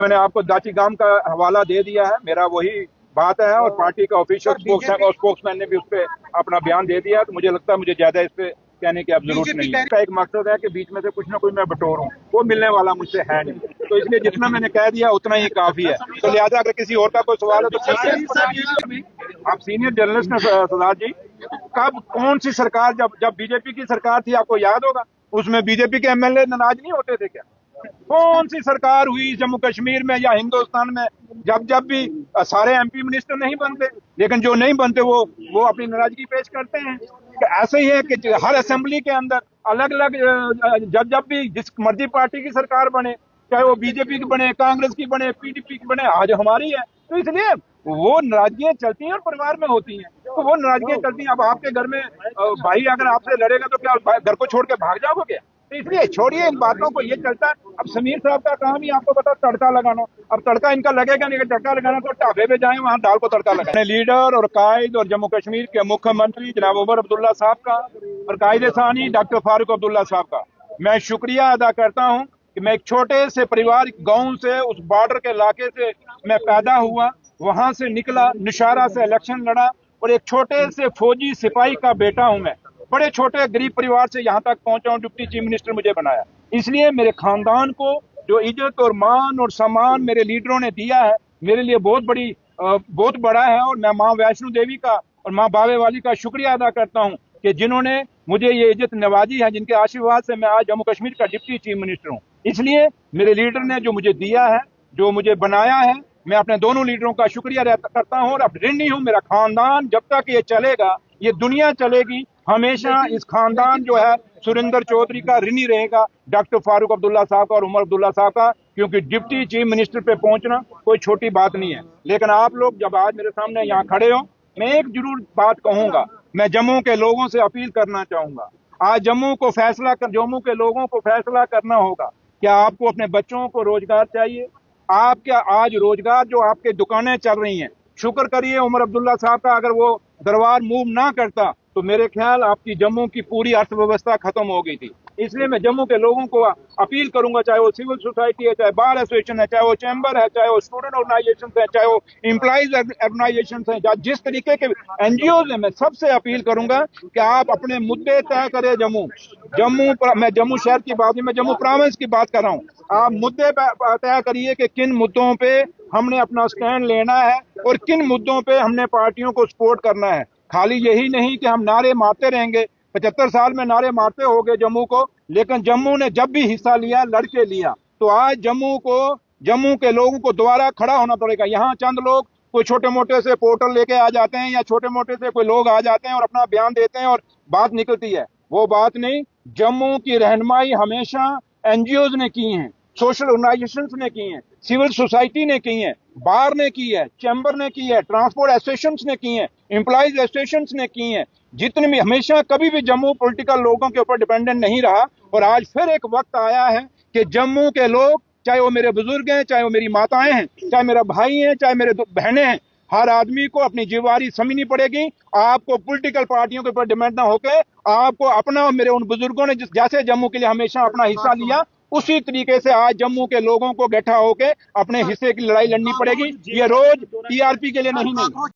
मैंने आपको दाची गांव का हवाला दे दिया है, मेरा वही बात है और पार्टी का ऑफिशियल स्पोक्समैन ने भी उस पर अपना बयान दे दिया। तो मुझे लगता है मुझे ज्यादा इस पे कहने की अब जरूरत नहीं है। एक मकसद है कि बीच में से कुछ ना कुछ मैं बटोरूं, वो मिलने वाला मुझसे है नहीं, तो इसलिए जितना मैंने कह दिया उतना ही काफी है। तो लिहाजा अगर किसी और का कोई सवाल है तो आप सीनियर जर्नलिस्ट हैं सरदार जी, कब कौन सी सरकार, जब बीजेपी की सरकार थी आपको याद होगा, उसमें बीजेपी के एमएलए नाराज नहीं होते थे क्या? कौन सी सरकार हुई जम्मू कश्मीर में या हिंदुस्तान में जब भी सारे एमपी मिनिस्टर नहीं बनते, लेकिन जो नहीं बनते वो अपनी नाराजगी पेश करते हैं। ऐसे ही है कि हर असेंबली के अंदर अलग अलग जब भी जिस मर्जी पार्टी की सरकार बने, चाहे वो बीजेपी की बने, कांग्रेस की बने, पीडीपी की बने, आज हमारी है, तो इसलिए वो नाराजगियां चलती हैं और परिवार में होती हैं, तो वो नाराजगियां चलती हैं। अब आपके घर में भाई अगर आपसे लड़ेगा तो क्या घर को छोड़ के भाग जाओगे क्या? तो इसलिए छोड़िए इन बातों को, ये चलता है। अब समीर साहब का काम ही आपको पता तड़का लगाना, अब तड़का इनका लगेगा नहीं, तड़का लगाना तो ढाबे पे जाए वहां दाल को तड़का लगाए। लीडर और कायद और जम्मू कश्मीर के मुख्यमंत्री जनाब उमर अब्दुल्ला साहब का और कायद सानी डॉक्टर फारूक अब्दुल्ला साहब का मैं शुक्रिया अदा करता हूँ कि मैं एक छोटे से परिवार गाँव से, उस बॉर्डर के इलाके से मैं पैदा हुआ, वहां से निकला, निशारा से इलेक्शन लड़ा और एक छोटे से फौजी सिपाही का बेटा हूं मैं, बड़े छोटे गरीब परिवार से यहाँ तक पहुंचा हूं, डिप्टी चीफ मिनिस्टर मुझे बनाया। इसलिए मेरे खानदान को जो इज्जत और मान और सम्मान मेरे लीडरों ने दिया है, मेरे लिए बहुत बड़ा है। और मैं माँ वैष्णो देवी का और माँ बावे वाली का शुक्रिया अदा करता हूँ कि जिन्होंने मुझे ये इज्जत नवाजी है, जिनके आशीर्वाद से मैं आज जम्मू कश्मीर का डिप्टी चीफ मिनिस्टर हूँ। इसलिए मेरे लीडर ने जो मुझे दिया है, जो मुझे बनाया है, मैं अपने दोनों लीडरों का शुक्रिया करता हूँ और अब ऋणी हूँ। मेरा खानदान जब तक ये चलेगा, ये दुनिया चलेगी, हमेशा इस खानदान जो है सुरेंद्र चौधरी का ऋणी रहेगा, डॉक्टर फारूक अब्दुल्ला साहब का और उमर अब्दुल्ला साहब का, क्योंकि डिप्टी चीफ मिनिस्टर पे पहुंचना कोई छोटी बात नहीं है। लेकिन आप लोग जब आज मेरे सामने यहाँ खड़े हो, मैं एक जरूर बात कहूंगा, मैं जम्मू के लोगों से अपील करना चाहूंगा। आज जम्मू के लोगों को फैसला करना होगा, क्या आपको अपने बच्चों को रोजगार चाहिए? आप क्या आज रोजगार जो आपके दुकानें चल रही हैं, शुक्र करिए उमर अब्दुल्ला साहब का, अगर वो दरबार मूव ना करता तो मेरे ख्याल आपकी जम्मू की पूरी अर्थव्यवस्था खत्म हो गई थी। इसलिए मैं जम्मू के लोगों को अपील करूंगा, चाहे वो सिविल सोसाइटी है, चाहे बार एसोसिएशन है, चाहे वो चैम्बर है, चाहे वो स्टूडेंट ऑर्गेनाइजेशन है, चाहे वो एम्प्लॉइज ऑर्गेनाइजेशन है, जिस तरीके के एनजीओ है, मैं सबसे अपील करूंगा कि आप अपने मुद्दे तय करें। मैं जम्मू शहर की बात नहीं, मैं जम्मू प्रोविंस की बात कर रहा हूँ। आप मुद्दे तय करिए कि किन मुद्दों पे हमने अपना स्टैंड लेना है और किन मुद्दों पे हमने पार्टियों को सपोर्ट करना है। खाली यही नहीं कि हम नारे मारते रहेंगे, 75 साल में नारे मारते हो गए जम्मू को, लेकिन जम्मू ने जब भी हिस्सा लिया लड़के लिया। तो आज जम्मू के लोगों को दोबारा खड़ा होना पड़ेगा। यहाँ चंद लोग कोई छोटे मोटे से पोर्टल लेके आ जाते हैं या छोटे मोटे से कोई लोग आ जाते हैं और अपना बयान देते हैं और बात निकलती है, वो बात नहीं। जम्मू की रहनुमाई हमेशा एनजीओज ने की है, सोशल ऑर्गेनाइजेशंस ने की है, सिविल सोसाइटी ने की है, बार ने की है, चैम्बर ने की है, ट्रांसपोर्ट एसोसिएशंस ने की है, एम्प्लॉइज एसोसिएशंस ने की है। जितने भी, हमेशा कभी भी जम्मू पॉलिटिकल लोगों के ऊपर डिपेंडेंट नहीं रहा। और आज फिर एक वक्त आया है कि जम्मू के लोग, चाहे वो मेरे बुजुर्ग हैं, चाहे वो मेरी माताएं हैं, चाहे मेरा भाई हैं, चाहे मेरे बहनें हैं, हर आदमी को अपनी जिम्मेदारी समझनी पड़ेगी। आपको पॉलिटिकल पार्टियों के ऊपर डिपेंड ना होकर आपको अपना, मेरे उन बुजुर्गों ने जैसे जम्मू के लिए हमेशा अपना हिस्सा लिया, उसी तरीके से आज जम्मू के लोगों को इकट्ठा होकर अपने हिस्से की लड़ाई लड़नी पड़ेगी। ये रोज टीआरपी के लिए नहीं।